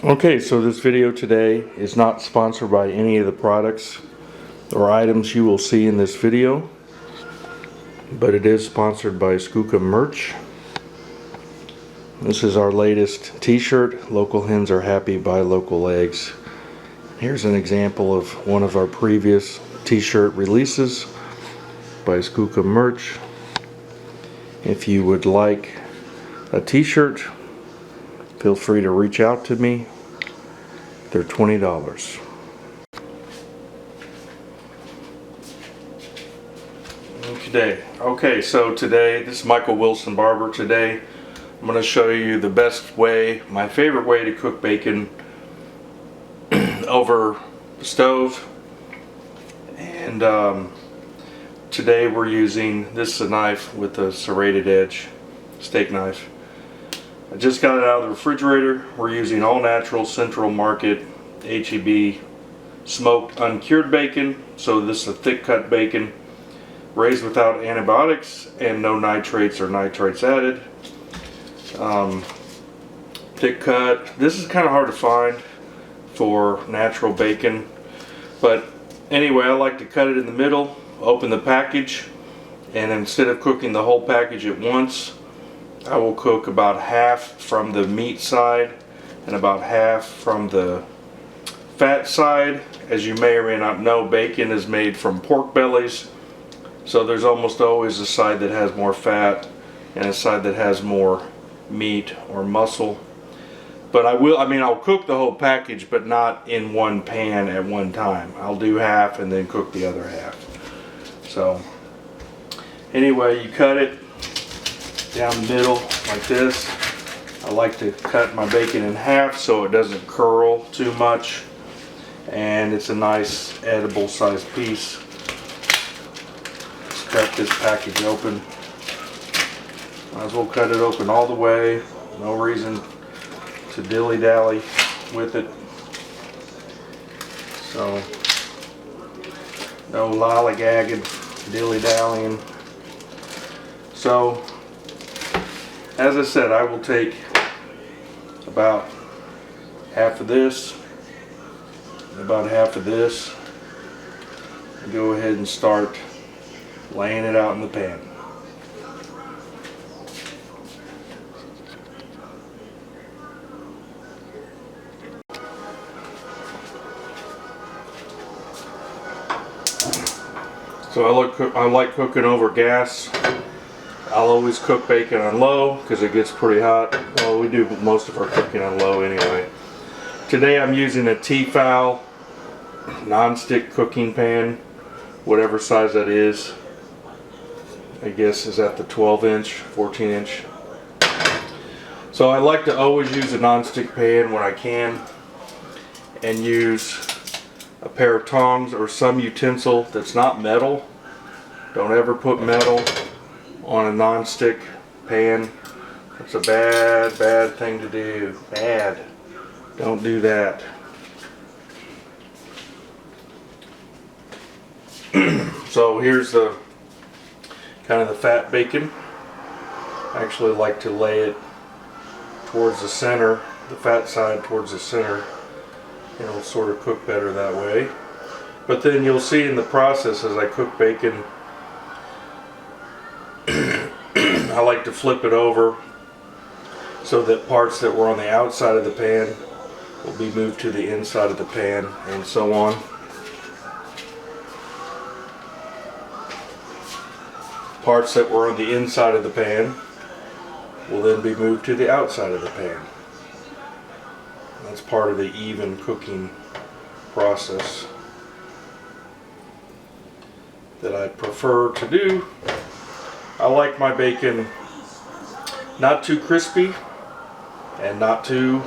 Okay, so this video today is not sponsored by any of the products or items you will see in this video, but it is sponsored by Skookum Merch. This is our latest t-shirt, Local Hens Are Happy, Buy Local Eggs. Here's an example of one of our previous t-shirt releases by Skookum Merch. If you would like a t-shirt, feel free to reach out to me. They're $20. Okay, so today, this is Michael Wilson Barber. Today I'm going to show you the best way, my favorite way to cook bacon over the stove. And today we're using, this is a knife with a serrated edge, steak knife. I just got it out of the refrigerator. We're using all natural Central Market HEB smoked uncured bacon. So this is a thick cut bacon raised without antibiotics and no nitrates or nitrites added. Thick cut. This is kind of hard to find for natural bacon, but anyway, I like to cut it in the middle, open the package, and instead of cooking the whole package at once, I will cook about half from the meat side and about half from the fat side. As you may or may not know, bacon is made from pork bellies, so there's almost always a side that has more fat and a side that has more meat or muscle. But I'll cook the whole package, but not in one pan at one time. I'll do half and then cook the other half. So anyway, you cut it down the middle like this. I like to cut my bacon in half so it doesn't curl too much, and it's a nice edible sized piece. Let's cut this package open. Might as well cut it open all the way. No reason to dilly-dally with it. So no lollygagging, dilly-dallying. So as I said, I will take about half of this and about half of this and go ahead and start laying it out in the pan. So I like cooking over gas. I'll always cook bacon on low because it gets pretty hot. Well, we do most of our cooking on low anyway. Today I'm using a Tefal non-stick cooking pan, whatever size that is. I guess is that the 12-inch, 14-inch. So I like to always use a non-stick pan when I can, and use a pair of tongs or some utensil that's not metal. Don't ever put metal on a non-stick pan. It's a bad thing to do. Bad. Don't do that. So here's the kind of the fat bacon. I actually like to lay it towards the center, the fat side towards the center. It'll sort of cook better that way. But then you'll see in the process as I cook bacon, I like to flip it over so that parts that were on the outside of the pan will be moved to the inside of the pan, and so on. Parts that were on the inside of the pan will then be moved to the outside of the pan. That's part of the even cooking process that I prefer to do. I like my bacon not too crispy and not too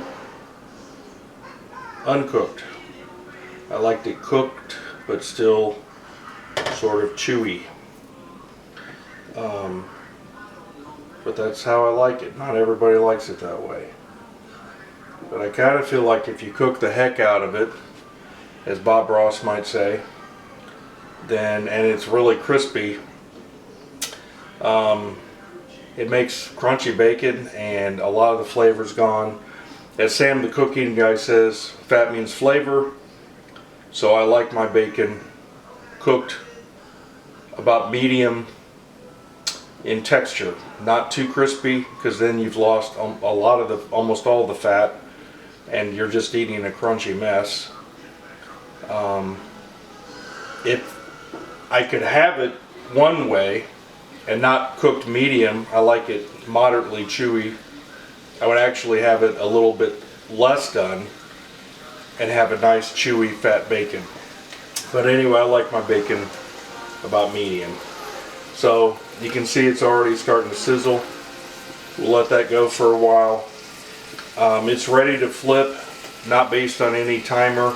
uncooked. I liked it cooked but still sort of chewy. But that's how I like it. Not everybody likes it that way. But I kind of feel like if you cook the heck out of it, as Bob Ross might say, then, and it's really crispy, it makes crunchy bacon and a lot of the flavor's gone. as Sam the cooking guy says, fat means flavor. So I like my bacon cooked about medium in texture, not too crispy, because then you've lost a lot of the, almost all the fat, and you're just eating a crunchy mess. If I could have it one way and not cooked medium, I like it moderately chewy, I would actually have it a little bit less done and have a nice chewy fat bacon. But anyway, I like my bacon about medium. So you can see it's already starting to sizzle. We'll let that go for a while. It's ready to flip, not based on any timer,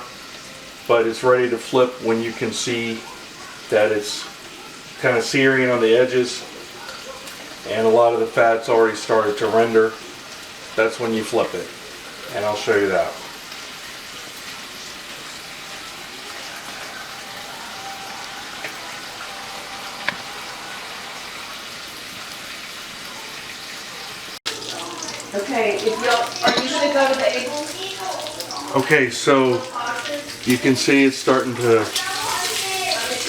but it's ready to flip when you can see that it's kind of searing on the edges and a lot of the fat's already started to render. That's when you flip it, and I'll show you that. Okay, if y'all, are you gonna go to the Eagles? Okay, so you can see it's starting to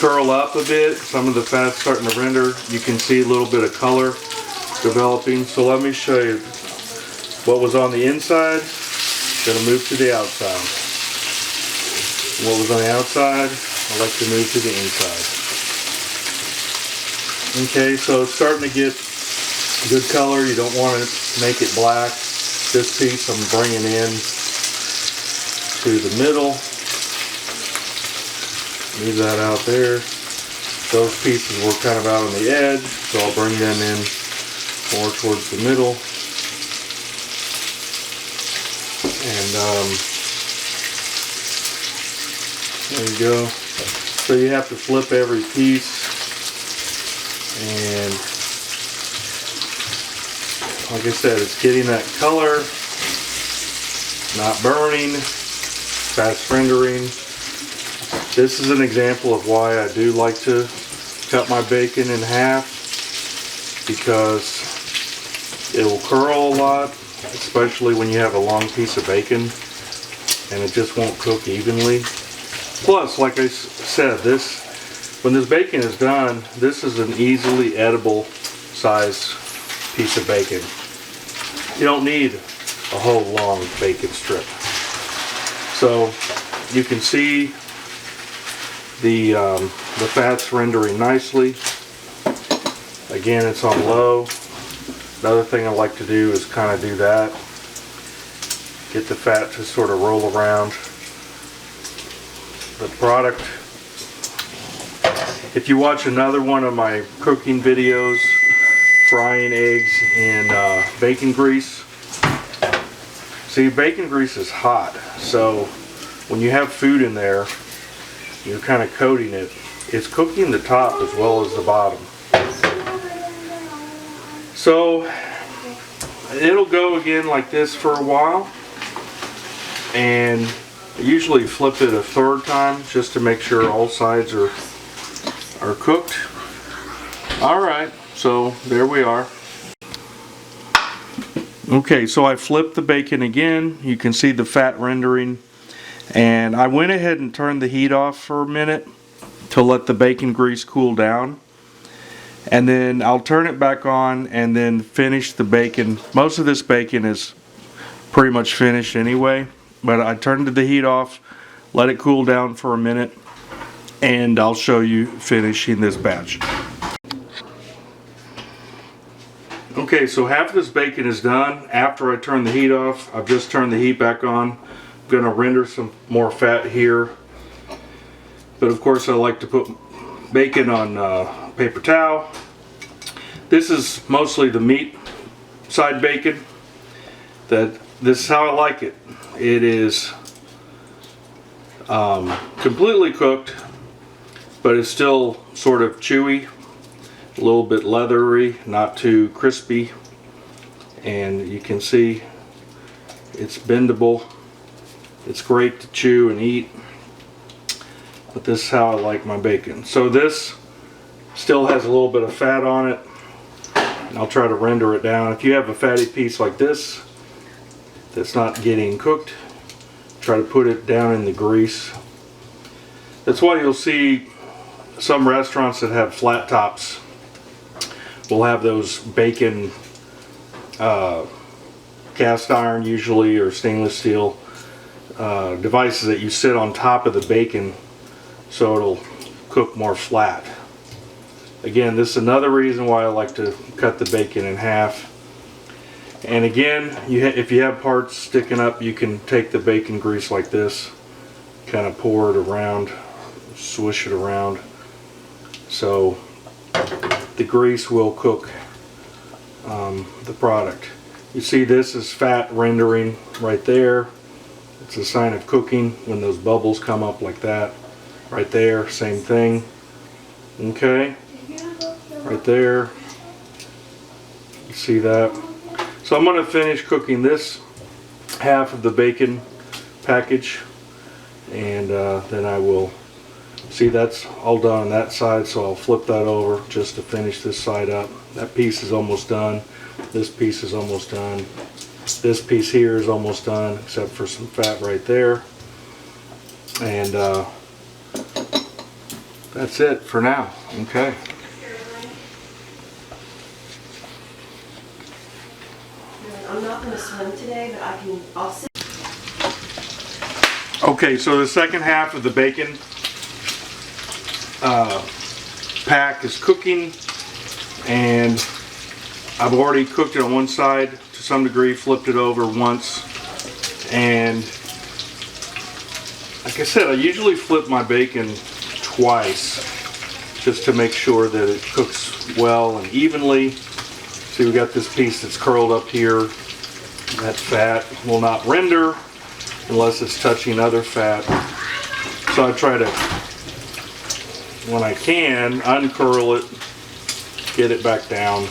curl up a bit. Some of the fat's starting to render. You can see a little bit of color developing. So let me show you what was on the inside. Gonna move to the outside. What was on the outside, I like to move to the inside. Okay, so it's starting to get good color. You don't want to make it black. This piece I'm bringing in to the middle. Leave that out there. Those pieces were kind of out on the edge, so I'll bring them in more towards the middle. And there you go. So you have to flip every piece, and like I said, it's getting that color, not burning, fast rendering. This is an example of why I do like to cut my bacon in half, because it will curl a lot, especially when you have a long piece of bacon and it just won't cook evenly. Plus, like I said, when this bacon is done, this is an easily edible size piece of bacon. You don't need a whole long bacon strip. So you can see the fat's rendering nicely. Again, it's on low. Another thing I like to do is kind of do that. Get the fat to sort of roll around the product. If you watch another one of my cooking videos, frying eggs in bacon grease. See, bacon grease is hot, so when you have food in there, you're kind of coating it. It's cooking the top as well as the bottom. So it'll go again like this for a while, and I usually flip it a third time just to make sure all sides are cooked. Alright, so there we are. Okay, so I flipped the bacon again. You can see the fat rendering, and I went ahead and turned the heat off for a minute to let the bacon grease cool down, and then I'll turn it back on and then finish the bacon. Most of this bacon is pretty much finished anyway, but I turned the heat off, let it cool down for a minute, and I'll show you finishing this batch. Okay, so half of this bacon is done. After I turn the heat off, I've just turned the heat back on. I'm going to render some more fat here. But of course I like to put bacon on paper towel. This is mostly the meat side bacon. This is how I like it. It is completely cooked, but it's still sort of chewy. A little bit leathery, not too crispy, and you can see it's bendable. It's great to chew and eat, but this is how I like my bacon. So this still has a little bit of fat on it, and I'll try to render it down. If you have a fatty piece like this, that's not getting cooked. Try to put it down in the grease. That's why you'll see some restaurants that have flat tops will have those bacon cast iron usually, or stainless steel devices that you sit on top of the bacon so it'll cook more flat. Again, this is another reason why I like to cut the bacon in half. And again, if you have parts sticking up, you can take the bacon grease like this, kind of pour it around, swish it around, so the grease will cook the product. You see this is fat rendering right there. It's a sign of cooking when those bubbles come up like that. Right there, same thing. Okay, right there. You see that? So I'm going to finish cooking this half of the bacon package, and then I will see that's all done on that side, so I'll flip that over just to finish this side up. That piece is almost done. This piece is almost done. This piece here is almost done, except for some fat right there. And that's it for now. Okay. I'm not going to swim today, but I'll sit. Okay, so the second half of the bacon pack is cooking, and I've already cooked it on one side to some degree, flipped it over once, and like I said, I usually flip my bacon twice just to make sure that it cooks well and evenly. See, we got this piece that's curled up here. That fat will not render unless it's touching other fat. So I try to, when I can, uncurl it, get it back down.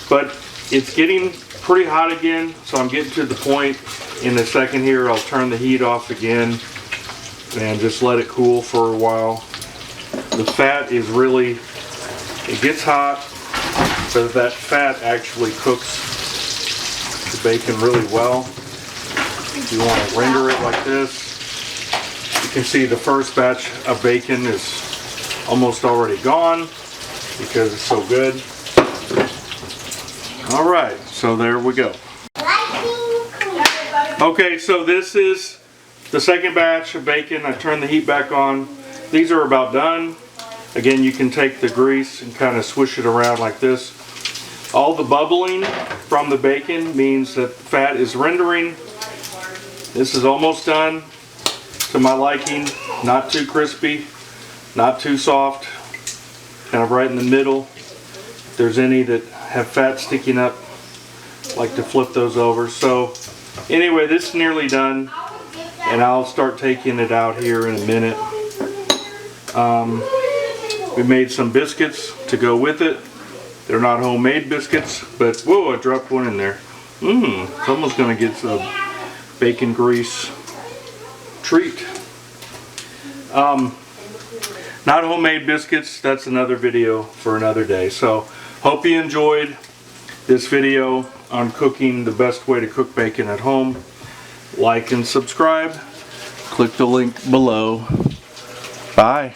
But it's getting pretty hot again, so I'm getting to the point in a second here. I'll turn the heat off again and just let it cool for a while. The fat is really, it gets hot, but that fat actually cooks the bacon really well. If you want to render it like this, you can see the first batch of bacon is almost already gone because it's so good. Alright, so there we go. Okay, so this is the second batch of bacon. I turned the heat back on. These are about done. Again, you can take the grease and kind of swish it around like this. All the bubbling from the bacon means that the fat is rendering. This is almost done to my liking. Not too crispy, not too soft, kind of right in the middle. If there's any that have fat sticking up, I like to flip those over. So anyway, this is nearly done, and I'll start taking it out here in a minute. We made some biscuits to go with it. They're not homemade biscuits, but whoa, I dropped one in there. It's almost gonna get a bacon grease treat. Not homemade biscuits, that's another video for another day. So hope you enjoyed this video on cooking the best way to cook bacon at home. Like and subscribe. Click the link below. Bye.